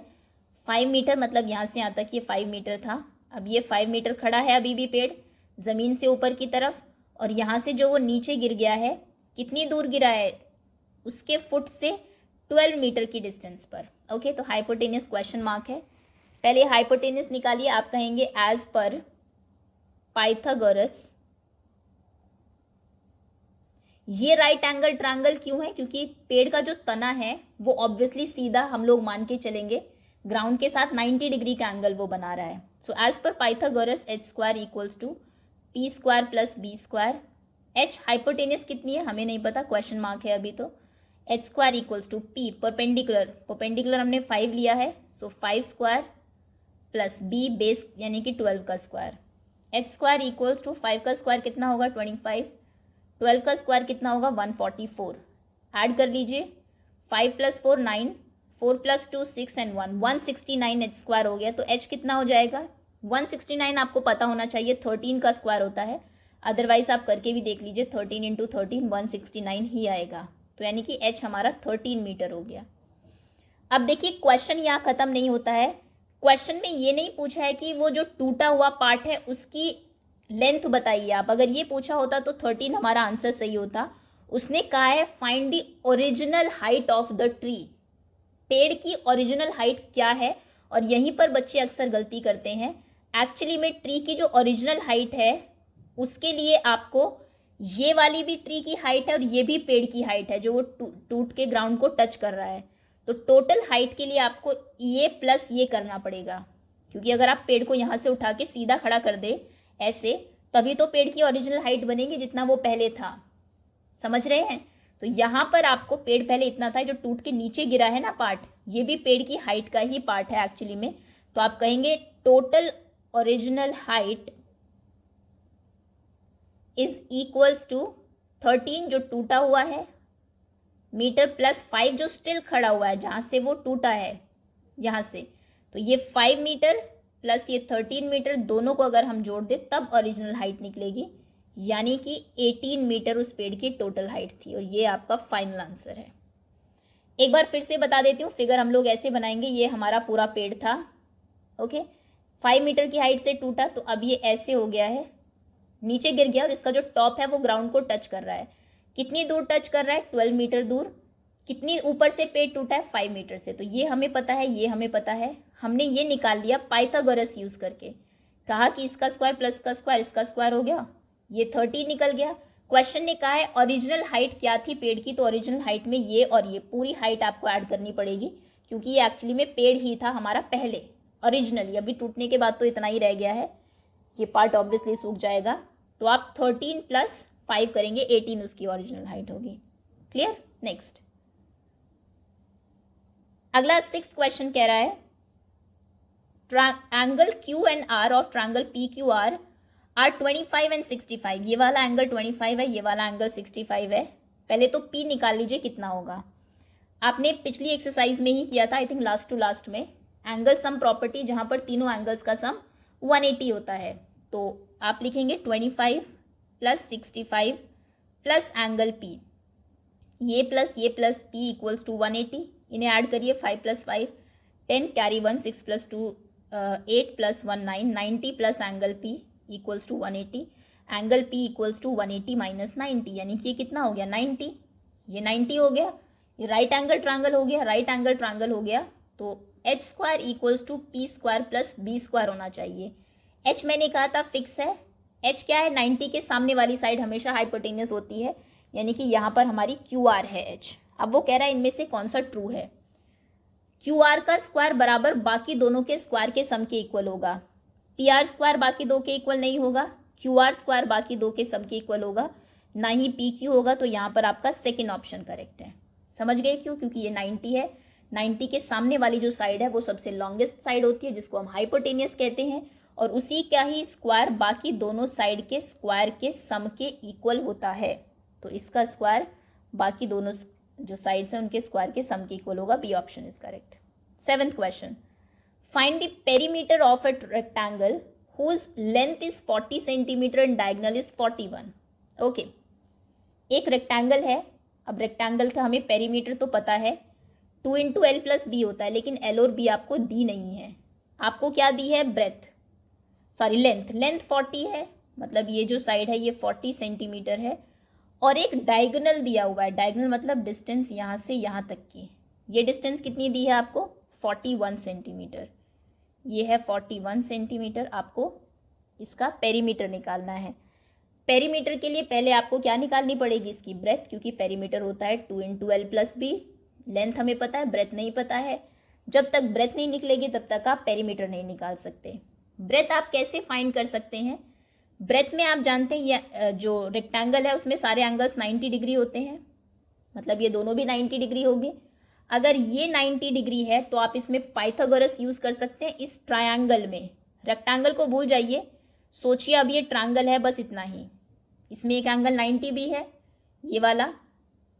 5 मीटर मतलब यहाँ से यहाँ तक ये 5 मीटर था। अब ये 5 मीटर खड़ा है अभी भी पेड़ ज़मीन से ऊपर की तरफ, और यहाँ से जो वो नीचे गिर गया है, कितनी दूर गिरा है? उसके फुट से 12 मीटर की डिस्टेंस पर। ओके, तो हाइपोटेनियस क्वेश्चन मार्क है। पहले हाइपोटेनियस निकालिए। आप कहेंगे एज पर पाइथागोरस। ये राइट एंगल ट्रायंगल क्यों है? क्योंकि पेड़ का जो तना है वो ऑब्वियसली सीधा हम लोग मान के चलेंगे, ग्राउंड के साथ 90 डिग्री का एंगल वो बना रहा है। सो एज पर Pythagoras H square equals to P square plus B square. H hypotenuse कितनी है हमें नहीं पता, क्वेश्चन मार्क है अभी। तो H square equals to P perpendicular हमने 5 लिया है, so 5 square plus B base यानी कि 12 का square. H square equals to 5 का स्क्वायर कितना होगा 25, 12 का स्क्वायर कितना होगा 144। ऐड कर लीजिए, 5 + 4 9, 4 + 2 6 एंड 1 169 एच स्क्वायर हो गया। तो एच कितना हो जाएगा 169, आपको पता होना चाहिए 13 का स्क्वायर होता है, अदरवाइज आप करके भी देख लीजिए 13 × 13 169 ही आएगा। तो यानी कि एच हमारा 13 मीटर हो गया। अब देखिए क्वेश्चन यहाँ ख़त्म नहीं होता है। क्वेश्चन में ये नहीं पूछा है कि वो जो टूटा हुआ पार्ट है उसकी लेंथ बताइए आप। अगर ये पूछा होता तो 13 हमारा आंसर सही होता। उसने कहा है find the original height of the tree. पेड़ की ओरिजिनल हाइट क्या है? और यहीं पर बच्चे अक्सर गलती करते हैं। एक्चुअली में ट्री की जो ओरिजिनल हाइट है उसके लिए आपको ये वाली भी ट्री की हाइट है और ये भी पेड़ की हाइट है जो वो टूट के ग्राउंड को टच कर रहा है। तो टोटल हाइट के लिए आपको ये प्लस ये करना पड़ेगा, क्योंकि अगर आप पेड़ को यहाँ से उठा के सीधा खड़ा कर दे ऐसे, तभी तो पेड़ की ओरिजिनल हाइट बनेगी जितना वो पहले था। समझ रहे हैं? तो यहाँ पर आपको पेड़ पहले इतना था, जो टूट के नीचे गिरा है ना पार्ट, ये भी पेड़ की हाइट का ही पार्ट है एक्चुअली में। तो आप कहेंगे total original height is equals to 13 जो टूटा हुआ है मीटर प्लस 5 जो स्टिल खड़ा हुआ है जहाँ से वो टूटा है यहाँ से। तो ये 5 मीटर प्लस ये 13 मीटर, दोनों को अगर हम जोड़ दें तब ओरिजिनल हाइट निकलेगी, यानी कि 18 मीटर उस पेड़ की टोटल हाइट थी। और ये आपका फाइनल आंसर है। एक बार फिर से बता देती हूँ, फिगर हम लोग ऐसे बनाएंगे। ये हमारा पूरा पेड़ था, ओके, 5 मीटर की हाइट से टूटा, तो अब ये ऐसे हो गया है, नीचे गिर गया और इसका जो टॉप है वो ग्राउंड को टच कर रहा है। कितनी दूर टच कर रहा है 12 मीटर दूर। कितनी ऊपर से पेड़ टूटा है 5 मीटर से। तो ये हमें पता है, ये हमें पता है, हमने ये निकाल लिया पाइथागोरस यूज करके। कहा कि इसका स्क्वायर प्लस का स्क्वायर इसका स्क्वायर हो गया, ये 30 निकल गया। क्वेश्चन ने कहा है ओरिजिनल हाइट क्या थी पेड़ की, तो ओरिजिनल हाइट में ये और ये पूरी हाइट आपको ऐड करनी पड़ेगी, क्योंकि ये एक्चुअली में पेड़ ही था हमारा पहले ओरिजिनली। अभी टूटने के बाद तो इतना ही रह गया है, ये पार्ट ऑब्वियसली सूख जाएगा। तो आप 13 + 5 करेंगे, 18 उसकी ओरिजिनल हाइट होगी। क्लियर? नेक्स्ट अगला 6th क्वेश्चन कह रहा है angle Q and R of triangle P Q R 25 एंड 65। ये वाला एंगल 25 है, ये वाला एंगल 65 है। पहले तो पी निकाल लीजिए कितना होगा। आपने पिछली एक्सरसाइज में ही किया था, I think last to last में, एंगल सम प्रॉपर्टी, जहां पर तीनों एंगल्स का सम 180 होता है। तो आप लिखेंगे 25 + 65 प्लस एंगल पी, ये प्लस पी इक्वल्स टू 180। इन्हें ऐड करिए, 5 + 5 10, carry 1, 6 + 2 8 + 1 9, 90 plus angle P equals to 180। Angle P equals to 180 - 90, यानी कि ये कितना हो गया 90। ये 90 हो गया, ये राइट एंगल ट्रायंगल हो गया, राइट एंगल ट्रायंगल हो गया। तो H square equals to P square plus B square होना चाहिए। एच मैंने कहा था फिक्स है। एच क्या है 90 के सामने वाली साइड हमेशा हाइपोटेनियस होती है, यानी कि यहाँ पर हमारी क्यू आर है एच। अब वो कह रहा है इनमें से कौन सा ट्रू है। क्यू आर का स्क्वायर बराबर बाकी दोनों के स्क्वायर के सम के इक्वल होगा। पी आर स्क्वायर बाकी दो के इक्वल नहीं होगा, क्यू आर स्क्वायर बाकी दो के सम के इक्वल होगा, ना ही पी क्यू होगा। तो यहाँ पर आपका सेकेंड ऑप्शन करेक्ट है। समझ गए क्यों? क्योंकि ये 90 है, 90 के सामने वाली जो साइड है वो सबसे लॉन्गेस्ट साइड होती है, जिसको हम हाइपोटेनियस कहते हैं, और उसी का ही स्क्वायर बाकी दोनों साइड के स्क्वायर के सम के इक्वल होता है। तो इसका स्क्वायर बाकी दोनों जो साइड्स हैं उनके स्क्वायर के सम के इक्वल होगा। B option is correct. 7th question, find the perimeter of a rectangle whose length is 40 centimetre and diagonal is 41। Okay, एक रेक्टेंगल है। अब रेक्टेंगल का हमें पेरीमीटर तो पता है 2 इंटू एल प्लस बी होता है, लेकिन एल और बी आपको दी नहीं है। आपको क्या दी है? लेंथ 40 है, मतलब ये जो साइड है ये 40 सेंटीमीटर है, और एक डायगोनल दिया हुआ है। डायगोनल मतलब डिस्टेंस यहाँ से यहाँ तक की। ये डिस्टेंस कितनी दी है आपको? 41 सेंटीमीटर। ये है 41 सेंटीमीटर। आपको इसका पेरीमीटर निकालना है। पेरीमीटर के लिए पहले आपको क्या निकालनी पड़ेगी? इसकी ब्रेथ, क्योंकि पेरीमीटर होता है 2 into L plus B. Length हमें पता है, ब्रेथ नहीं पता है। जब तक ब्रेथ नहीं निकलेगी तब तक आप पेरीमीटर नहीं निकाल सकते। ब्रेथ आप कैसे फाइंड कर सकते हैं? ब्रेथ में आप जानते हैं ये जो रेक्टेंगल है उसमें सारे एंगल्स 90 डिग्री होते हैं, मतलब ये दोनों भी 90 डिग्री होंगे। अगर ये 90 डिग्री है तो आप इसमें पाइथागोरस यूज़ कर सकते हैं इस ट्रायंगल में। रेक्टेंगल को भूल जाइए, सोचिए अब ये ट्रायंगल है, बस इतना ही। इसमें एक एंगल 90 भी है, ये वाला,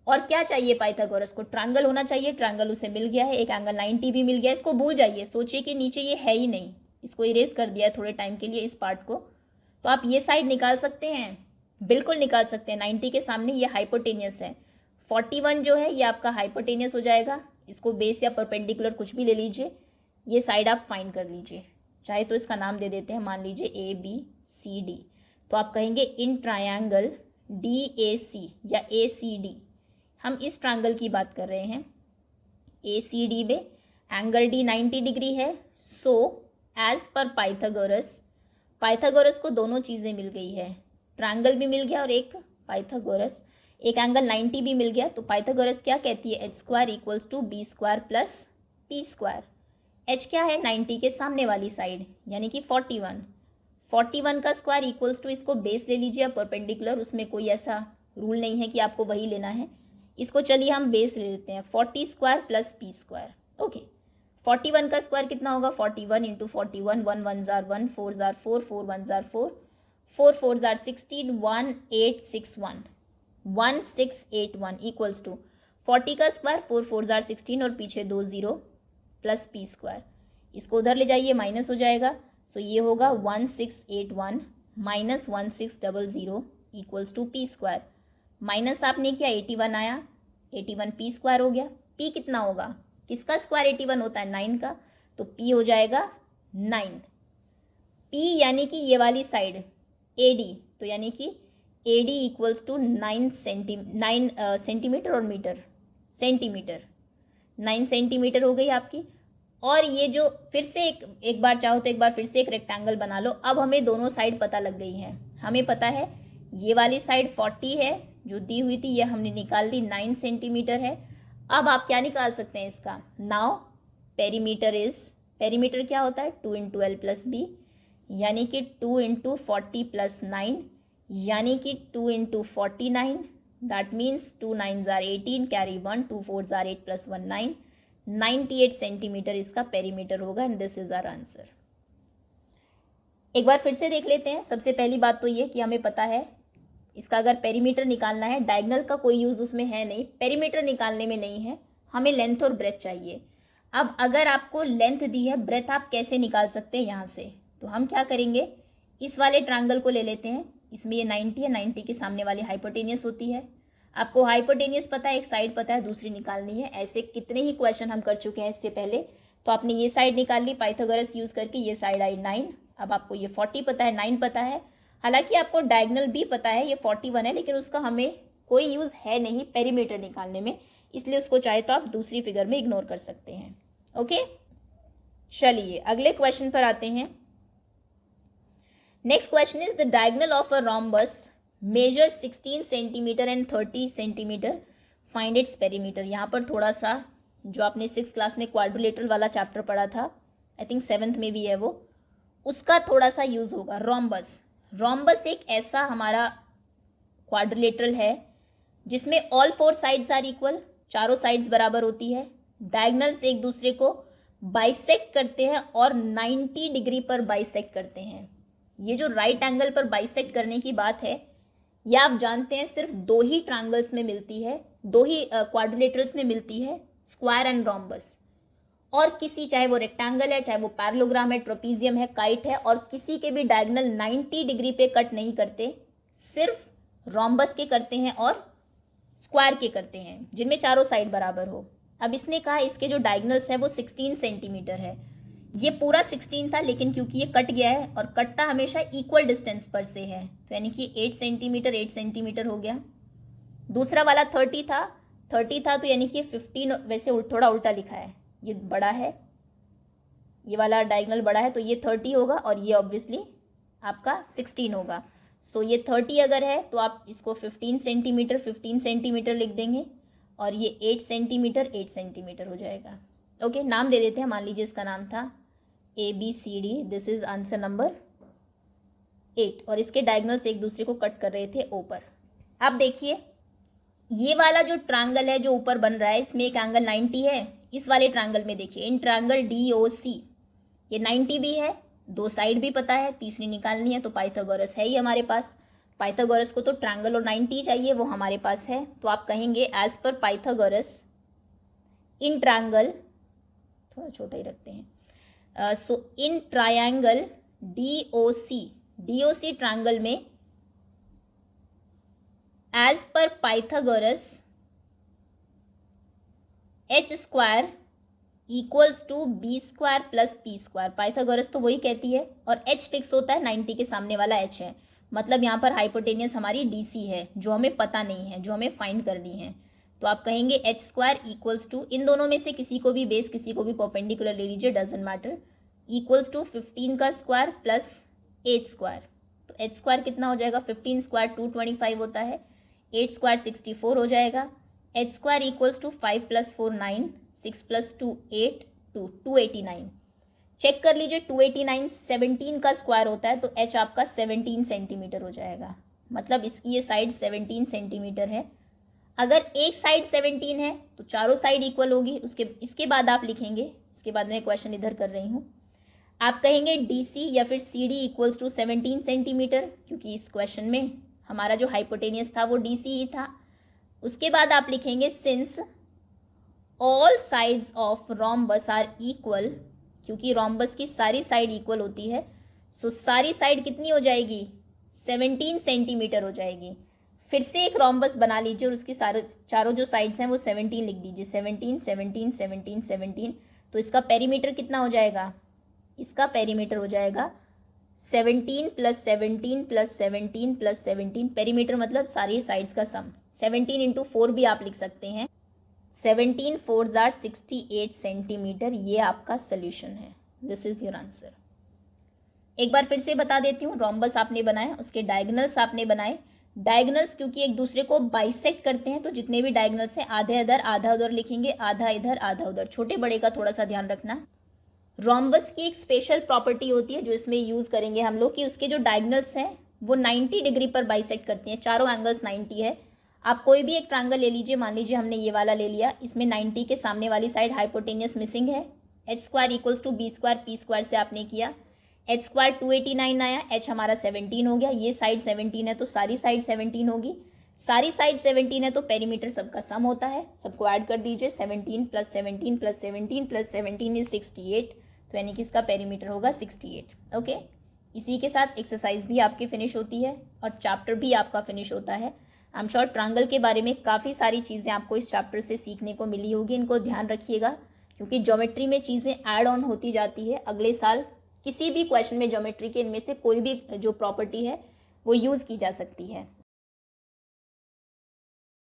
और क्या चाहिए पाइथागोरस को? ट्रायंगल होना चाहिए। ट्रायंगल उसे मिल गया है, एक एंगल 90 भी मिल गया। इसको भूल जाइए, सोचिए कि नीचे ये है ही नहीं, इसको इरेज कर दिया थोड़े टाइम के लिए इस पार्ट को। तो आप ये साइड निकाल सकते हैं, बिल्कुल निकाल सकते हैं। 90 के सामने ये हाइपोटेनियस है, 41 जो है ये आपका हाइपोटेनियस हो जाएगा। इसको बेस या परपेंडिकुलर कुछ भी ले लीजिए, ये साइड आप फाइंड कर लीजिए। चाहे तो इसका नाम दे देते हैं, मान लीजिए ABCD। तो आप कहेंगे इन ट्रायंगल DAC या ACD, हम इस ट्रायंगल की बात कर रहे हैं। ACD में एंगल D 90 डिग्री है। सो एज पर पाइथागोरस को दोनों चीज़ें मिल गई है, ट्रायंगल भी मिल गया और एक पाइथागोरस, एक एंगल 90 भी मिल गया। तो पाइथागोरस क्या कहती है? h² equals to b² plus p²। h क्या है? 90 के सामने वाली साइड, यानी कि 41 का स्क्वायर इक्वल्स टू, इसको बेस ले लीजिए आप परपेंडिकुलर, उसमें कोई ऐसा रूल नहीं है कि आपको वही लेना है। इसको चलिए हम बेस ले लेते हैं, 40² प्लस p²। ओके, 41 का स्क्वायर कितना होगा? 41 इंटू 41, 1 1 जार 1, 4 जार 4, 4 1 जार 4, 4 4 जार 16, 1681 इक्वल्स टू 40 का स्क्वायर 4 4 जार 16 और पीछे 2 0 प्लस p²। इसको उधर ले जाइए, माइनस हो जाएगा। सो ये होगा 1681 minus 1600 equals to p²। Minus आपने किया, 81 आया, 81 p² हो गया। p कितना होगा? किसका स्क्वायर 81 होता है? 9 का, तो p हो जाएगा 9। p यानी कि ये वाली साइड AD, तो यानी कि AD इक्वल्स टू 9 सेंटीमीटर और मीटर, सेंटीमीटर, 9 सेंटीमीटर हो गई आपकी। और ये जो फिर से एक बार चाहो तो एक बार फिर से एक रेक्टेंगल बना लो। अब हमें दोनों साइड पता लग गई हैं। हमें पता है ये वाली साइड 40 है जो दी हुई थी, ये हमने निकाल दी, 9 सेंटीमीटर है। अब आप क्या निकाल सकते हैं इसका? नाउ पेरीमीटर क्या होता है? 2 इंटू एल प्लस बी, यानी कि 2 इंटू 40 प्लस 9, यानी कि 2 into 49, that means 2 9s are 18, carry 1, 2 4s are 8 plus 1 9, 98 centimetre इसका पेरीमीटर होगा। And this is our answer. एक बार फिर से देख लेते हैं। सबसे पहली बात तो ये कि हमें पता है इसका अगर पेरीमीटर निकालना है, डायगोनल का कोई यूज़ उसमें है नहीं, पेरीमीटर निकालने में नहीं है, हमें लेंथ और ब्रेथ चाहिए। अब अगर आपको लेंथ दी है, ब्रेथ आप कैसे निकाल सकते हैं यहाँ से? तो हम क्या करेंगे, इस वाले ट्रायंगल को ले लेते हैं। इसमें ये 90 है, 90 के सामने वाली हाइपोटेनियस होती है। आपको हाइपोटेनियस पता है, एक साइड पता है, दूसरी निकालनी है। ऐसे कितने ही क्वेश्चन हम कर चुके हैं इससे पहले। तो आपने ये साइड निकाल ली पाइथागोरस यूज़ करके, ये साइड आई 9। अब आपको ये 40 पता है, 9 पता है, हालांकि आपको डायगोनल भी पता है, ये 41 है, लेकिन उसका हमें कोई यूज़ है नहीं पेरीमीटर निकालने में, इसलिए उसको चाहे तो आप दूसरी फिगर में इग्नोर कर सकते हैं। ओके, चलिए अगले क्वेश्चन पर आते हैं। Next question is the diagonal of a rhombus measure 16 centimetre and 30 centimetre, find its perimeter. यहाँ पर थोड़ा सा जो आपने 6th क्लास में क्वाड्रिलेटरल वाला चैप्टर पढ़ा था, आई थिंक 7th में भी है वो, उसका थोड़ा सा यूज़ होगा। रोम्बस एक ऐसा हमारा क्वाड्रिलेटरल है जिसमें ऑल 4 साइड्स आर इक्वल, चारों साइड्स बराबर होती है। डायगनल्स एक दूसरे को बाइसेक्ट करते हैं और 90 डिग्री पर बाइसेक्ट करते हैं। ये जो राइट एंगल पर बाइसेक्ट करने की बात है, यह आप जानते हैं सिर्फ दो ही ट्रायंगल्स में मिलती है, दो ही क्वाड्रिलेटरल्स में मिलती है, स्क्वायर एंड रोम्बस। और किसी, चाहे वो रेक्टेंगल है, चाहे वो पैरेललोग्राम है, ट्रोपीजियम है, काइट है, और किसी के भी डायगोनल 90 डिग्री पे कट नहीं करते, सिर्फ रोम्बस के करते हैं और स्क्वायर के करते हैं, जिनमें चारों साइड बराबर हो। अब इसने कहा इसके जो डायगोनल्स है वो 16 सेंटीमीटर है। ये पूरा 16 था, लेकिन क्योंकि ये कट गया है और कटता हमेशा इक्वल डिस्टेंस पर से है, तो यानी कि 8 सेंटीमीटर हो गया। दूसरा वाला 30 था, तो यानी कि 15, वैसे थोड़ा उल्टा लिखा है, ये बड़ा है, ये वाला डायगोनल बड़ा है, तो ये 30 होगा और ये ऑब्वियसली आपका 16 होगा। सो ये 30 अगर है तो आप इसको 15 सेंटीमीटर लिख देंगे, और ये 8 सेंटीमीटर हो जाएगा। ओके, नाम दे देते हैं। मान लीजिए इसका नाम था ABCD, this is answer number 8, और इसके डायगोनल्स एक दूसरे को कट कर रहे थे O पर। अब देखिए ये वाला जो ट्रायंगल है जो ऊपर बन रहा है, इसमें एक एंगल 90 है। इस वाले ट्रायंगल में देखिए, इन ट्रायंगल DOC ये 90 भी है, दो साइड भी पता है, तीसरी निकालनी है, तो पाइथागोरस है ही हमारे पास। पाइथागोरस को तो ट्रायंगल और 90 चाहिए, वो हमारे पास है। तो आप कहेंगे एज पर पाइथागोरस इन ट्रायंगल, थोड़ा छोटा ही रखते हैं, so in triangle DOC triangle में एज पर Pythagoras h square equals to B square plus P square. Pythagoras तो वही कहती है, और h फिक्स होता है, 90 के सामने वाला h है, मतलब यहाँ पर हाइपोटेनियस हमारी DC है, जो हमें पता नहीं है, जो हमें फाइंड करनी है। तो आप कहेंगे h स्क्वायर इक्वल्स टू, इन दोनों में से किसी को भी बेस, किसी को भी परपेंडिकुलर ले लीजिए, डजेंट मैटर, इक्वल्स टू 15 का स्क्वायर प्लस 8 स्क्वायर। तो h स्क्वायर कितना हो जाएगा, 15 स्क्वायर 225 होता है, 8 स्क्वायर 64 हो जाएगा। h square equals to 5 + 4 9, 6 + 2 8, 289। Check कर लीजिए, 289 17 का स्क्वायर होता है, तो h आपका 17 सेंटीमीटर हो जाएगा, मतलब इसकी ये साइड 17 सेंटीमीटर है। अगर एक साइड 17 है तो चारों साइड इक्वल होगी। इसके बाद आप लिखेंगे, इसके बाद मैं क्वेश्चन इधर कर रही हूँ, आप कहेंगे DC या फिर CD इक्वल्स टू 17 सेंटीमीटर, क्योंकि इस क्वेश्चन में हमारा जो हाइपोटेनियस था वो DC ही था। उसके बाद आप लिखेंगे since all sides of rhombus are equal, क्योंकि रोम्बस की सारी साइड इक्वल होती है, सो सारी साइड कितनी हो जाएगी, 17 सेंटीमीटर हो जाएगी। फिर से एक रोम्बस बना लीजिए और उसकी चारों जो साइड्स हैं वो 17 लिख दीजिए, 17 17 17 17। तो इसका पेरीमीटर कितना हो जाएगा, इसका पेरीमीटर हो जाएगा 17 + 17 + 17 + 17, पेरीमीटर मतलब सारी साइड्स का सम। 17 × 4 भी आप लिख सकते हैं, 17 4s are 68 सेंटीमीटर। ये आपका सोल्यूशन है, दिस इज योर आंसर। एक बार फिर से बता देती हूँ, रोम्बस आपने बनाया, उसके डायगोनल्स आपने बनाए। डायगोनल्स क्योंकि एक दूसरे को बाइसेक्ट करते हैं, तो जितने भी डायगोनल्स हैं आधे इधर आधा उधर लिखेंगे, आधा इधर आधा उधर, छोटे बड़े का थोड़ा सा ध्यान रखना। रोम्बस की एक स्पेशल प्रॉपर्टी होती है जो इसमें यूज़ करेंगे हम लोग, कि उसके जो डायगोनल्स हैं वो 90 डिग्री पर बाइसेक्ट करते हैं, चारों एंगल्स 90 है। आप कोई भी एक ट्रायंगल ले लीजिए, मान लीजिए हमने ये वाला ले लिया, इसमें 90 के सामने वाली साइड हाइपोटेनियस मिसिंग है, h square equals to B square P square से आपने किया, h स्क्वायर 289 आया, h हमारा 17 हो गया, ये साइड 17 है तो सारी साइड 17 होगी, सारी साइड 17 है तो पेरीमीटर सबका सम होता है, सबको ऐड कर दीजिए, 17 + 17 + 17 + 17 इज 68, तो यानी कि इसका पेरीमीटर होगा 68। ओके, इसी के साथ एक्सरसाइज भी आपकी फिनिश होती है और चैप्टर भी आपका फिनिश होता है। आई एम श्योर ट्रायंगल के बारे में काफ़ी सारी चीज़ें आपको इस चैप्टर से सीखने को मिली होगी, इनको ध्यान रखिएगा, क्योंकि ज्योमेट्री में चीज़ें ऐड ऑन होती जाती है। अगले साल किसी भी क्वेश्चन में ज्योमेट्री के इनमें से कोई भी जो प्रॉपर्टी है वो यूज़ की जा सकती है।